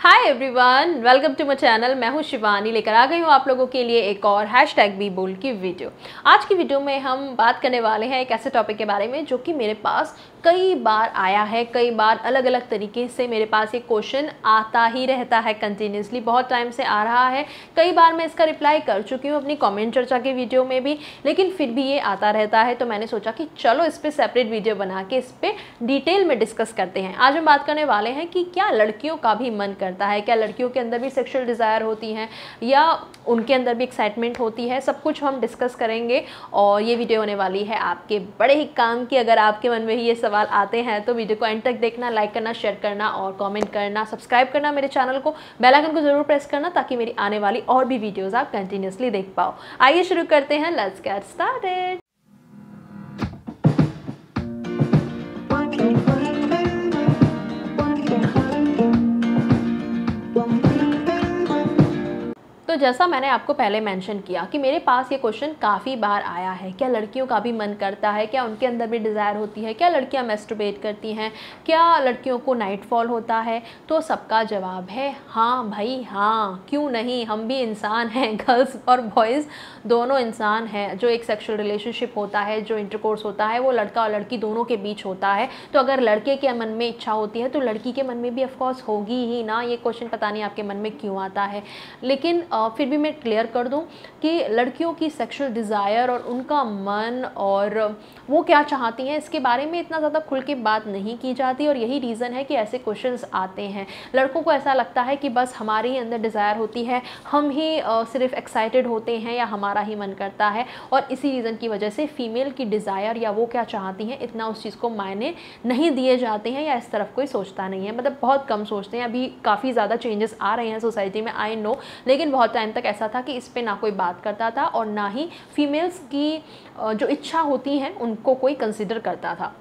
Hi everyone, welcome to my channel. मैं हूं शिवानी, लेकर आ गई हूं आप लोगों के लिए एक और #बी बोल्ड की वीडियो। आज की वीडियो में हम बात करने वाले हैं एक ऐसे टॉपिक के बारे में जो कि मेरे पास कई बार आया है। कई बार अलग अलग तरीके से मेरे पास ये क्वेश्चन आता ही रहता है, कंटिन्यूसली बहुत टाइम से आ रहा है। कई बार मैं इसका रिप्लाई कर चुकी हूँ अपनी कमेंट चर्चा के वीडियो में भी, लेकिन फिर भी ये आता रहता है। तो मैंने सोचा कि चलो इस पर सेपरेट वीडियो बना के इस पर डिटेल में डिस्कस करते हैं। आज हम बात करने वाले हैं कि क्या लड़कियों का भी मन करता है, क्या लड़कियों के अंदर भी सेक्सुअल डिज़ायर होती हैं या उनके अंदर भी एक्साइटमेंट होती है। सब कुछ हम डिस्कस करेंगे और ये वीडियो होने वाली है आपके बड़े ही काम की। अगर आपके मन में ही ये सवाल आते हैं तो वीडियो को एंड तक देखना, लाइक करना, शेयर करना और कमेंट करना, सब्सक्राइब करना मेरे चैनल को, बेल आइकन को जरूर प्रेस करना ताकि मेरी आने वाली और भी वीडियोस आप कंटिन्यूसली देख पाओ। आइए शुरू करते हैं, लेट्स गेट स्टार्टेड। तो जैसा मैंने आपको पहले मेंशन किया कि मेरे पास ये क्वेश्चन काफ़ी बार आया है, क्या लड़कियों का भी मन करता है, क्या उनके अंदर भी डिज़ायर होती है, क्या लड़कियां मैस्टरबेट करती हैं, क्या लड़कियों को नाइट फॉल होता है। तो सबका जवाब है हाँ भाई हाँ, क्यों नहीं, हम भी इंसान हैं। गर्ल्स और बॉयज़ दोनों इंसान हैं। जो एक सेक्सुअल रिलेशनशिप होता है, जो इंटरकोर्स होता है, वो लड़का और लड़की दोनों के बीच होता है। तो अगर लड़के के मन में इच्छा होती है तो लड़की के मन में भी ऑफकोर्स होगी ही ना। ये क्वेश्चन पता नहीं आपके मन में क्यों आता है, लेकिन फिर भी मैं क्लियर कर दूं कि लड़कियों की सेक्सुअल डिज़ायर और उनका मन और वो क्या चाहती हैं इसके बारे में इतना ज़्यादा खुल के बात नहीं की जाती। और यही रीज़न है कि ऐसे क्वेश्चंस आते हैं। लड़कों को ऐसा लगता है कि बस हमारे ही अंदर डिज़ायर होती है, हम ही सिर्फ एक्साइटेड होते हैं या हमारा ही मन करता है। और इसी रीज़न की वजह से फीमेल की डिज़ायर या वो क्या चाहती हैं इतना उस चीज़ को मायने नहीं दिए जाते हैं या इस तरफ कोई सोचता नहीं है। मतलब बहुत कम सोचते हैं। अभी काफ़ी ज़्यादा चेंजेस आ रहे हैं सोसाइटी में, आई नो, लेकिन बहुत टाइम तक ऐसा था कि इस पे ना कोई बात करता था और ना ही फीमेल्स की जो इच्छा होती हैं उनको कोई कंसिडर करता था।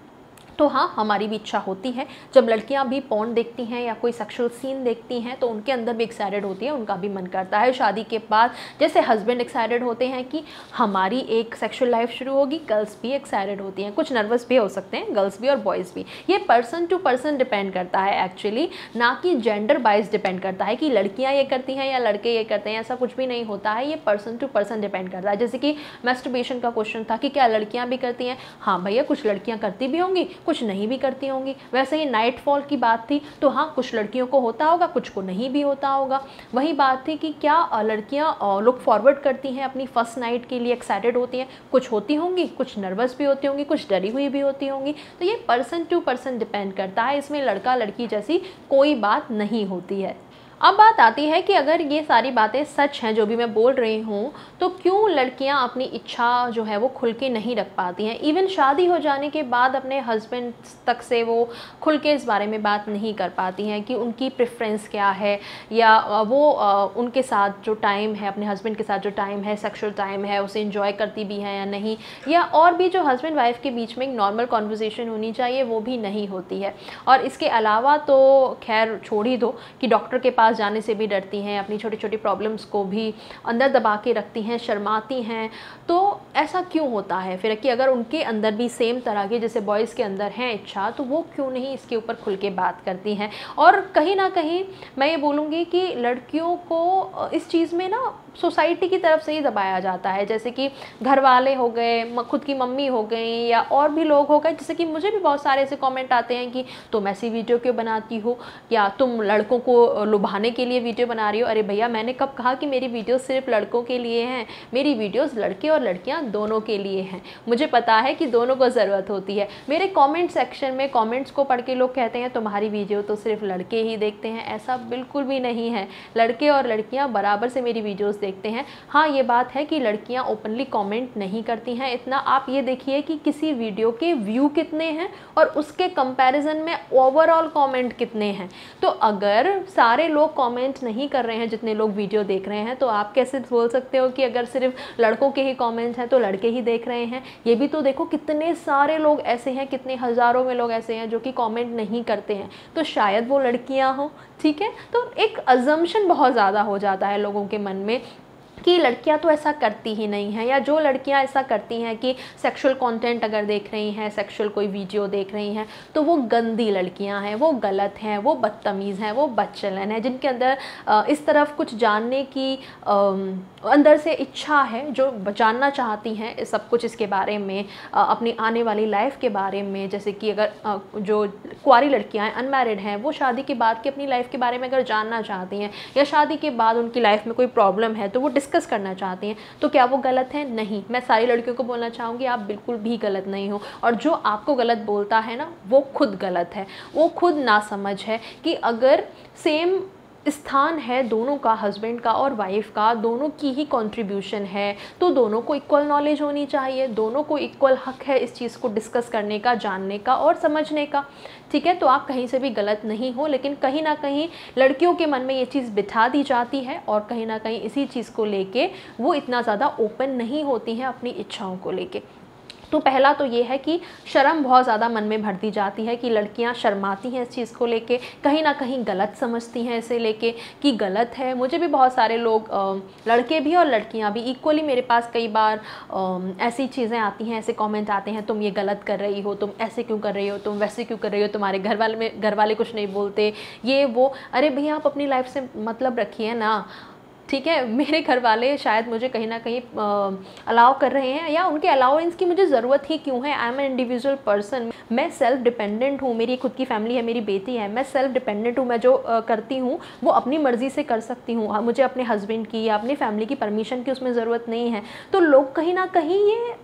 तो हाँ, हमारी भी इच्छा होती है। जब लड़कियां भी पॉर्न देखती हैं या कोई सेक्सुअल सीन देखती हैं तो उनके अंदर भी एक्साइटेड होती है, उनका भी मन करता है। शादी के बाद जैसे हस्बैंड एक्साइटेड होते हैं कि हमारी एक सेक्सुअल लाइफ शुरू होगी, गर्ल्स भी एक्साइटेड होती हैं। कुछ नर्वस भी हो सकते हैं, गर्ल्स भी और बॉयज़ भी। ये पर्सन टू पर्सन डिपेंड करता है एक्चुअली, ना कि जेंडर वाइज डिपेंड करता है कि लड़कियाँ ये करती हैं या लड़के ये करते हैं। ऐसा कुछ भी नहीं होता है, ये पर्सन टू पर्सन डिपेंड करता है। जैसे कि मैस्टरबेशन का क्वेश्चन था कि क्या लड़कियाँ भी करती हैं। हाँ भैया, कुछ लड़कियाँ करती भी होंगी, कुछ नहीं भी करती होंगी। वैसे ही नाइट फॉल की बात थी तो हाँ, कुछ लड़कियों को होता होगा, कुछ को नहीं भी होता होगा। वही बात थी कि क्या लड़कियां लुक फॉरवर्ड करती हैं अपनी फर्स्ट नाइट के लिए, एक्साइटेड होती हैं। कुछ होती होंगी, कुछ नर्वस भी होती होंगी, कुछ डरी हुई भी होती होंगी। तो ये पर्सन टू पर्सन डिपेंड करता है, इसमें लड़का लड़की जैसी कोई बात नहीं होती है। अब बात आती है कि अगर ये सारी बातें सच हैं जो भी मैं बोल रही हूँ, तो क्यों लड़कियाँ अपनी इच्छा जो है वो खुल के नहीं रख पाती हैं। इवन शादी हो जाने के बाद अपने हस्बैंड तक से वो खुल के इस बारे में बात नहीं कर पाती हैं कि उनकी प्रेफरेंस क्या है, या वो उनके साथ जो टाइम है, अपने हस्बैंड के साथ जो टाइम है, सेक्सुअल टाइम है, उसे इंजॉय करती भी हैं या नहीं। या और भी जो हस्बैंड वाइफ के बीच में एक नॉर्मल कॉन्वर्जेसन होनी चाहिए वो भी नहीं होती है। और इसके अलावा तो खैर छोड़ ही दो कि डॉक्टर के पास जाने से भी डरती हैं, अपनी छोटी छोटी प्रॉब्लम्स को भी अंदर दबा के रखती हैं, शर्माती हैं। तो ऐसा क्यों होता है फिर कि अगर उनके अंदर भी सेम तरह के जैसे बॉयज़ के अंदर है इच्छा, तो वो क्यों नहीं इसके ऊपर खुल के बात करती हैं। और कहीं ना कहीं मैं ये बोलूँगी कि लड़कियों को इस चीज़ में ना सोसाइटी की तरफ से ही दबाया जाता है। जैसे कि घर वाले हो गए, खुद की मम्मी हो गई या और भी लोग हो गए। जैसे कि मुझे भी बहुत सारे ऐसे कमेंट आते हैं कि तुम ऐसी वीडियो क्यों बनाती हो, या तुम लड़कों को लुभाने के लिए वीडियो बना रही हो। अरे भैया, मैंने कब कहा कि मेरी वीडियो सिर्फ लड़कों के लिए हैं। मेरी वीडियोस लड़के और लड़कियां दोनों के लिए हैं। मुझे पता है कि दोनों को ज़रूरत होती है। मेरे कमेंट सेक्शन में कमेंट्स को पढ़ के लोग कहते हैं तुम्हारी वीडियो तो सिर्फ लड़के ही देखते हैं। ऐसा बिल्कुल भी नहीं है, लड़के और लड़कियां बराबर से मेरी वीडियोस देखते हैं। हाँ, ये बात है कि लड़कियां ओपनली कमेंट नहीं करती हैं इतना। आप ये देखिए कि किसी वीडियो के व्यू कितने हैं और उसके कंपैरिजन में ओवरऑल कमेंट कितने हैं। तो अगर सारे लोग कमेंट नहीं कर रहे हैं, जितने लोग वीडियो देख रहे हैं, तो आप कैसे बोल सकते हो कि अगर सिर्फ लड़कों के ही कमेंट हैं तो लड़के ही देख रहे हैं। ये भी तो देखो कितने सारे लोग ऐसे हैं, कितने हज़ारों में लोग ऐसे हैं जो कि कमेंट नहीं करते हैं। तो शायद वो लड़कियां हों, ठीक है। तो एक अजम्पशन बहुत ज़्यादा हो जाता है लोगों के मन में कि लड़कियां तो ऐसा करती ही नहीं हैं, या जो लड़कियां ऐसा करती हैं कि सेक्सुअल कंटेंट अगर देख रही हैं, सेक्सुअल कोई वीडियो देख रही हैं, तो वो गंदी लड़कियां हैं, वो गलत हैं, वो बदतमीज़ हैं, वो बदचलन हैं, जिनके अंदर इस तरफ कुछ जानने की अंदर से इच्छा है, जो जानना चाहती हैं सब कुछ इसके बारे में, अपनी आने वाली लाइफ के बारे में। जैसे कि अगर जो कुंवारी लड़कियां हैं, अनमैरिड हैं, वो शादी के बाद की अपनी लाइफ के बारे में अगर जानना चाहती हैं, या शादी के बाद उनकी लाइफ में कोई प्रॉब्लम है तो वो डिस्कस करना चाहती हैं, तो क्या वो गलत है? नहीं। मैं सारी लड़कियों को बोलना चाहूँगी आप बिल्कुल भी गलत नहीं हो, और जो आपको गलत बोलता है ना, वो खुद गलत है, वो खुद नासमझ है। कि अगर सेम स्थान है दोनों का, हस्बैंड का और वाइफ का, दोनों की ही कंट्रीब्यूशन है, तो दोनों को इक्वल नॉलेज होनी चाहिए, दोनों को इक्वल हक है इस चीज़ को डिस्कस करने का, जानने का और समझने का। ठीक है, तो आप कहीं से भी गलत नहीं हो, लेकिन कहीं ना कहीं लड़कियों के मन में ये चीज़ बिठा दी जाती है, और कहीं ना कहीं इसी चीज़ को लेके वो इतना ज़्यादा ओपन नहीं होती हैं अपनी इच्छाओं को लेके। तो पहला तो ये है कि शर्म बहुत ज़्यादा मन में भर दी जाती है, कि लड़कियां शर्माती हैं इस चीज़ को लेके, कहीं ना कहीं गलत समझती हैं इसे लेके कि गलत है। मुझे भी बहुत सारे लोग, लड़के भी और लड़कियां भी इक्वली, मेरे पास कई बार ऐसी चीज़ें आती हैं, ऐसे कमेंट आते हैं, तुम ये गलत कर रही हो, तुम ऐसे क्यों कर रही हो, तुम वैसे क्यों कर रही हो, तुम्हारे घर वाले कुछ नहीं बोलते, ये वो। अरे भैया, आप अपनी लाइफ से मतलब रखिए ना। ठीक है, मेरे घर वाले शायद मुझे कहीं ना कहीं अलाउ कर रहे हैं, या उनके अलाउंस की मुझे ज़रूरत ही क्यों है। I am an individual person, मैं सेल्फ डिपेंडेंट हूँ, मेरी खुद की फैमिली है, मेरी बेटी है, मैं सेल्फ डिपेंडेंट हूँ। मैं जो करती हूँ वो अपनी मर्ज़ी से कर सकती हूँ, मुझे अपने हस्बैंड की या अपनी फैमिली की परमिशन की उसमें ज़रूरत नहीं है। तो लोग कहीं ना कहीं ये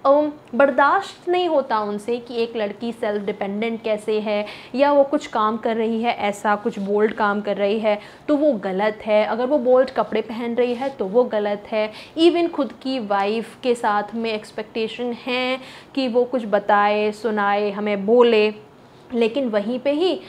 बर्दाश्त नहीं होता उनसे कि एक लड़की सेल्फ डिपेंडेंट कैसे है, या वो कुछ काम कर रही है, ऐसा कुछ बोल्ड काम कर रही है तो वो गलत है, अगर वो बोल्ड कपड़े पहन रही है तो वो गलत है। इवन खुद की वाइफ के साथ में एक्सपेक्टेशन है कि वो कुछ बताए, सुनाए, हमें बोले, लेकिन वहीं पे ही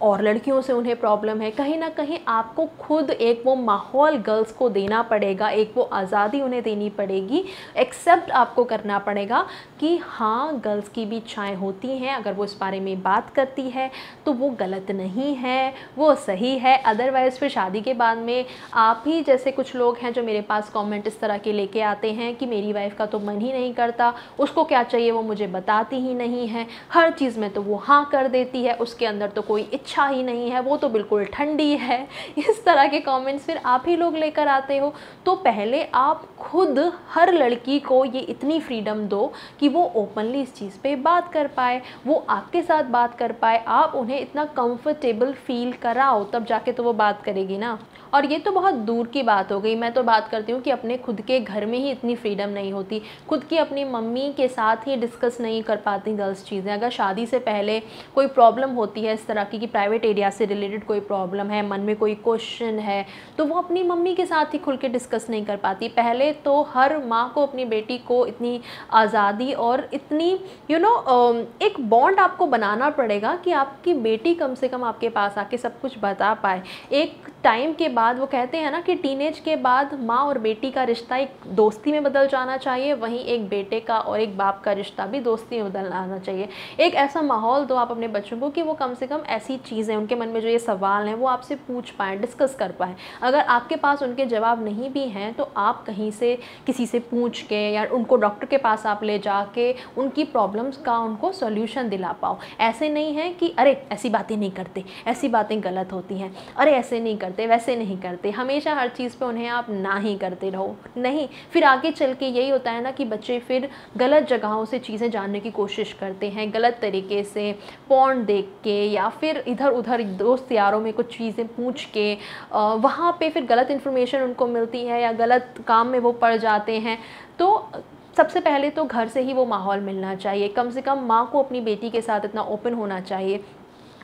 और लड़कियों से उन्हें प्रॉब्लम है। कहीं ना कहीं आपको खुद एक वो माहौल गर्ल्स को देना पड़ेगा, एक वो आज़ादी उन्हें देनी पड़ेगी, एक्सेप्ट आपको करना पड़ेगा कि हाँ, गर्ल्स की भी इच्छाएँ होती हैं, अगर वो इस बारे में बात करती है तो वो गलत नहीं है, वो सही है। अदरवाइज़ फिर शादी के बाद में आप ही जैसे कुछ लोग हैं जो मेरे पास कमेंट इस तरह के लेके आते हैं कि मेरी वाइफ का तो मन ही नहीं करता, उसको क्या चाहिए वो मुझे बताती ही नहीं है, हर चीज़ में तो वो हाँ कर देती है, उसके अंदर तो कोई इच्छा ही नहीं है, वो तो बिल्कुल ठंडी है। इस तरह के कमेंट्स फिर आप ही लोग लेकर आते हो। तो पहले आप खुद हर लड़की को ये इतनी फ्रीडम दो कि वो ओपनली इस चीज़ पे बात कर पाए, वो आपके साथ बात कर पाए, आप उन्हें इतना कंफर्टेबल फील कराओ, तब जाके तो वो बात करेगी ना। और ये तो बहुत दूर की बात हो गई, मैं तो बात करती हूँ कि अपने खुद के घर में ही इतनी फ्रीडम नहीं होती, खुद की अपनी मम्मी के साथ ही डिस्कस नहीं कर पाती गर्ल्स चीज़ें। अगर शादी से पहले कोई प्रॉब्लम होती है इस तरह की कि प्राइवेट एरिया से रिलेटेड कोई प्रॉब्लम है, मन में कोई क्वेश्चन है, तो वो अपनी मम्मी के साथ ही खुल के डिस्कस नहीं कर पाती। पहले तो हर माँ को अपनी बेटी को इतनी आज़ादी और इतनी एक बॉन्ड आपको बनाना पड़ेगा कि आपकी बेटी कम से कम आपके पास आके सब कुछ बता पाए। एक टाइम के बाद वो कहते हैं ना कि टीनेज के बाद माँ और बेटी का रिश्ता एक दोस्ती में बदल जाना चाहिए, वहीं एक बेटे का और एक बाप का रिश्ता भी दोस्ती में बदल आना चाहिए। एक ऐसा माहौल दो आप अपने बच्चों को कि वो कम से कम ऐसी चीज़ें उनके मन में जो ये सवाल हैं वो आपसे पूछ पाएँ, डिस्कस कर पाएँ। अगर आपके पास उनके जवाब नहीं भी हैं तो आप कहीं से किसी से पूछ के या उनको डॉक्टर के पास आप ले जाके उनकी प्रॉब्लम्स का उनको सॉल्यूशन दिला पाओ। ऐसे नहीं है कि अरे ऐसी बातें नहीं करते, ऐसी बातें गलत होती हैं, अरे ऐसे नहीं करते, वैसे नहीं करते, हमेशा हर चीज़ पे उन्हें आप ना ही करते रहो। नहीं, फिर आगे चल के यही होता है ना कि बच्चे फिर गलत जगहों से चीज़ें जानने की कोशिश करते हैं, गलत तरीके से पॉर्न देख के या फिर इधर उधर दोस्त यारों में कुछ चीज़ें पूछ के वहाँ पे फिर गलत इन्फॉर्मेशन उनको मिलती है या गलत काम में वो पड़ जाते हैं। तो सबसे पहले तो घर से ही वो माहौल मिलना चाहिए। कम से कम माँ को अपनी बेटी के साथ इतना ओपन होना चाहिए,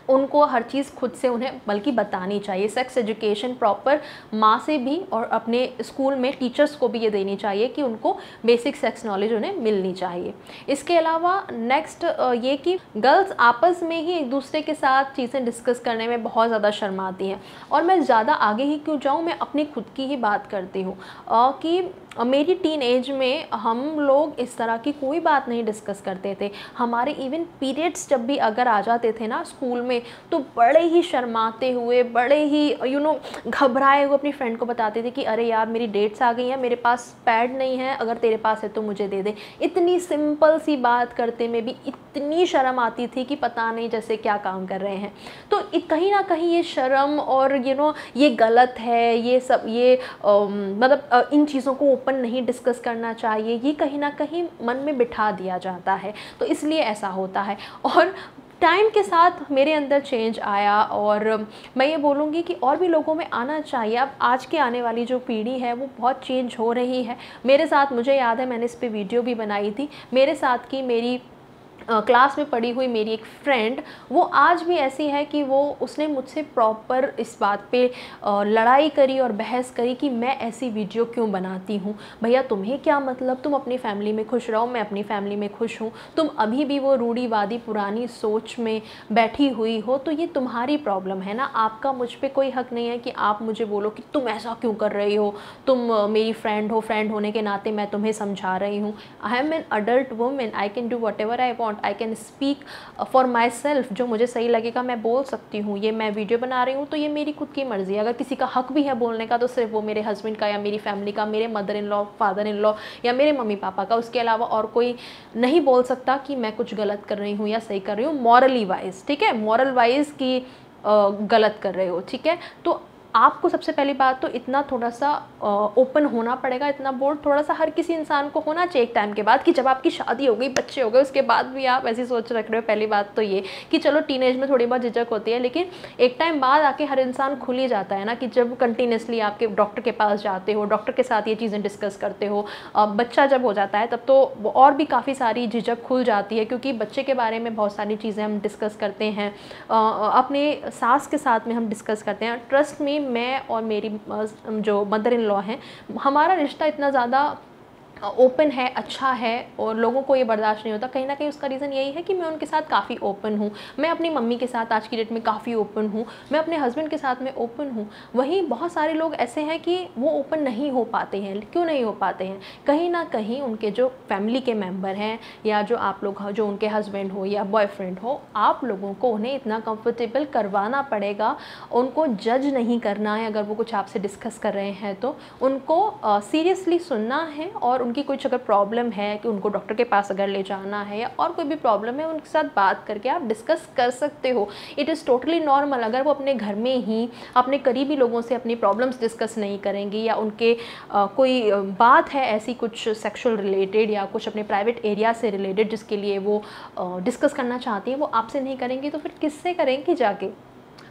उनको हर चीज़ खुद से उन्हें बल्कि बतानी चाहिए। सेक्स एजुकेशन प्रॉपर माँ से भी और अपने स्कूल में टीचर्स को भी ये देनी चाहिए कि उनको बेसिक सेक्स नॉलेज उन्हें मिलनी चाहिए। इसके अलावा नेक्स्ट ये कि गर्ल्स आपस में ही एक दूसरे के साथ चीज़ें डिस्कस करने में बहुत ज़्यादा शर्माती हैं। और मैं ज़्यादा आगे ही क्यों जाऊँ, मैं अपनी खुद की ही बात करती हूँ कि मेरी टीन एज में हम लोग इस तरह की कोई बात नहीं डिस्कस करते थे। हमारे इवन पीरियड्स जब भी अगर आ जाते थे ना स्कूल में, तो बड़े ही शर्माते हुए, बड़े ही घबराए हुए अपनी फ्रेंड को बताते थे कि अरे यार मेरी डेट्स आ गई हैं, मेरे पास पैड नहीं है, अगर तेरे पास है तो मुझे दे दे। इतनी सिंपल सी बात करते में भी इतनी शर्म आती थी कि पता नहीं जैसे क्या काम कर रहे हैं। तो कहीं ना कहीं ये शर्म और ये गलत है, ये सब, ये मतलब इन चीज़ों को ओपन नहीं डिस्कस करना चाहिए, ये कहीं ना कहीं मन में बिठा दिया जाता है, तो इसलिए ऐसा होता है। और टाइम के साथ मेरे अंदर चेंज आया, और मैं ये बोलूँगी कि और भी लोगों में आना चाहिए। अब आज के आने वाली जो पीढ़ी है वो बहुत चेंज हो रही है। मेरे साथ, मुझे याद है मैंने इस पे वीडियो भी बनाई थी, मेरे साथ की मेरी क्लास में पढ़ी हुई मेरी एक फ्रेंड, वो आज भी ऐसी है कि उसने मुझसे प्रॉपर इस बात पे लड़ाई करी और बहस करी कि मैं ऐसी वीडियो क्यों बनाती हूँ। भैया तुम्हें क्या मतलब, तुम अपनी फैमिली में खुश रहो, मैं अपनी फैमिली में खुश हूँ। तुम अभी भी वो रूढ़िवादी पुरानी सोच में बैठी हुई हो, तो ये तुम्हारी प्रॉब्लम है ना, आपका मुझ पर कोई हक नहीं है कि आप मुझे बोलो कि तुम ऐसा क्यों कर रही हो। तुम मेरी फ्रेंड हो, फ्रेंड होने के नाते मैं तुम्हें समझा रही हूँ। I am an adult women, I can do what ever I want, I can speak for my self. जो मुझे सही लगेगा मैं बोल सकती हूँ। ये मैं वीडियो बना रही हूँ तो ये मेरी खुद की मर्ज़ी है। अगर किसी का हक भी है बोलने का तो सिर्फ वो मेरे हस्बैंड का, या मेरी फैमिली का, मेरे mother in law, father in law, या मेरे मम्मी पापा का। उसके अलावा और कोई नहीं बोल सकता कि मैं कुछ गलत कर रही हूँ या सही कर रही हूँ, मॉरली वाइज, ठीक है, मॉरल वाइज की गलत कर रहे हो, ठीक है। तो आपको सबसे पहली बात तो इतना थोड़ा सा ओपन होना पड़ेगा, इतना बोल्ड थोड़ा सा हर किसी इंसान को होना चाहिए एक टाइम के बाद, कि जब आपकी शादी हो गई, बच्चे हो गए, उसके बाद भी आप ऐसी सोच रख रहे हो। पहली बात तो ये कि चलो टीनेज में थोड़ी बहुत झिझक होती है, लेकिन एक टाइम बाद आके हर इंसान खुल ही जाता है ना, कि जब कंटिन्यूसली आपके डॉक्टर के पास जाते हो, डॉक्टर के साथ ये चीज़ें डिस्कस करते हो, बच्चा जब हो जाता है तब तो और भी काफ़ी सारी झिझक खुल जाती है, क्योंकि बच्चे के बारे में बहुत सारी चीज़ें हम डिस्कस करते हैं, अपने सास के साथ में हम डिस्कस करते हैं। ट्रस्ट में मैं और मेरी जो मदर इन लॉ हैं, हमारा रिश्ता इतना ज़्यादा ओपन है, अच्छा है, और लोगों को ये बर्दाश्त नहीं होता। कहीं ना कहीं उसका रीज़न यही है कि मैं उनके साथ काफ़ी ओपन हूँ। मैं अपनी मम्मी के साथ आज की डेट में काफ़ी ओपन हूँ, मैं अपने हस्बैंड के साथ में ओपन हूँ। वहीं बहुत सारे लोग ऐसे हैं कि वो ओपन नहीं हो पाते हैं। क्यों नहीं हो पाते हैं? कहीं ना कहीं उनके जो फैमिली के मेम्बर हैं, या जो आप लोग जो उनके हस्बैंड हो या बॉयफ्रेंड हो, आप लोगों को उन्हें इतना कंफर्टेबल करवाना पड़ेगा। उनको जज नहीं करना है। अगर वो कुछ आपसे डिस्कस कर रहे हैं तो उनको सीरियसली सुनना है, और उनकी कुछ अगर प्रॉब्लम है कि उनको डॉक्टर के पास अगर ले जाना है, या और कोई भी प्रॉब्लम है, उनके साथ बात करके आप डिस्कस कर सकते हो। It is totally normal. अगर वो अपने घर में ही अपने करीबी लोगों से अपनी प्रॉब्लम्स डिस्कस नहीं करेंगे, या उनके कोई बात है ऐसी कुछ सेक्सुअल रिलेटेड या कुछ अपने प्राइवेट एरिया से रिलेटेड जिसके लिए वो डिस्कस करना चाहती हैं, वो आपसे नहीं करेंगे तो फिर किससे करेंगी जाके?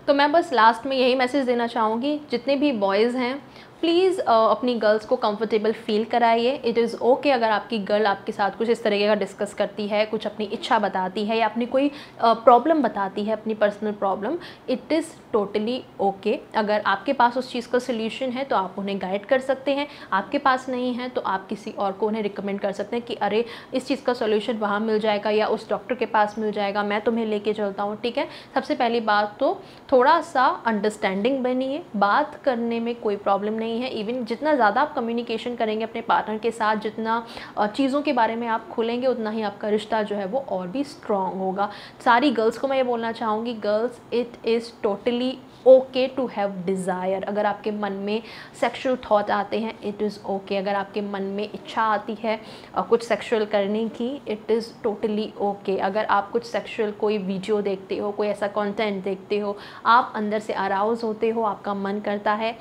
तो मैं बस लास्ट में यही मैसेज देना चाहूँगी, जितने भी बॉयज़ हैं प्लीज़ अपनी गर्ल्स को कंफर्टेबल फील कराइए। इट इज़ ओके अगर आपकी गर्ल आपके साथ कुछ इस तरीके का डिस्कस करती है, कुछ अपनी इच्छा बताती है, या अपनी कोई प्रॉब्लम बताती है, अपनी personal problem, it is totally okay. अगर आपके पास उस चीज़ का सोल्यूशन है तो आप उन्हें गाइड कर सकते हैं, आपके पास नहीं है तो आप किसी और को उन्हें रिकमेंड कर सकते हैं कि अरे इस चीज़ का सोल्यूशन वहाँ मिल जाएगा, या उस डॉक्टर के पास मिल जाएगा, मैं तुम्हें लेके चलता हूँ, ठीक है। सबसे पहली बात तो थोड़ा सा अंडरस्टैंडिंग बनिए, बात करने में कोई प्रॉब्लम नहीं है। इवन जितना ज़्यादा आप कम्युनिकेशन करेंगे अपने पार्टनर के साथ, जितना चीज़ों के बारे में आप खुलेंगे, उतना ही आपका रिश्ता जो है वो और भी स्ट्रॉन्ग होगा। सारी गर्ल्स को मैं ये बोलना चाहूँगी, girls it is totally okay to have desire. अगर आपके मन में सेक्सुअल थॉट आते हैं, इट इज़ ओके। अगर आपके मन में इच्छा आती है कुछ सेक्सुअल करने की, इट इज़ टोटली ओके। अगर आप कुछ सेक्सुअल कोई वीडियो देखते हो, कोई ऐसा कंटेंट देखते हो, आप अंदर से अराउज होते हो, आपका मन करता है,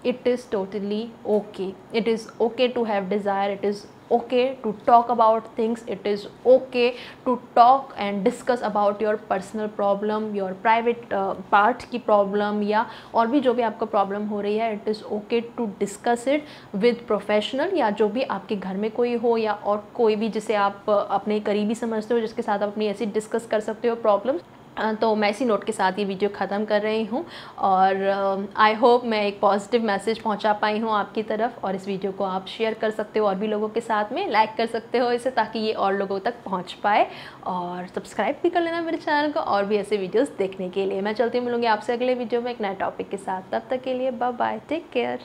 it is totally okay. It is okay to have desire. It is okay to talk about things. It is okay to talk and discuss about your personal problem, your private part की problem, या और भी जो भी आपको problem हो रही है, it is okay to discuss it with professional, या जो भी आपके घर में कोई हो, या और कोई भी जिसे आप अपने करीबी समझते हो, जिसके साथ आप अपनी ऐसी डिस्कस कर सकते हो प्रॉब्लम। तो मैं इसी नोट के साथ ये वीडियो ख़त्म कर रही हूँ, और आई होप मैं एक पॉजिटिव मैसेज पहुँचा पाई हूँ आपकी तरफ। और इस वीडियो को आप शेयर कर सकते हो और भी लोगों के साथ में, लाइक कर सकते हो इसे, ताकि ये और लोगों तक पहुँच पाए। और सब्सक्राइब भी कर लेना मेरे चैनल को और भी ऐसे वीडियोज़ देखने के लिए। मैं चलती मिलूँगी आपसे अगले वीडियो में एक नए टॉपिक के साथ। तब तक के लिए बाय बाय, टेक केयर।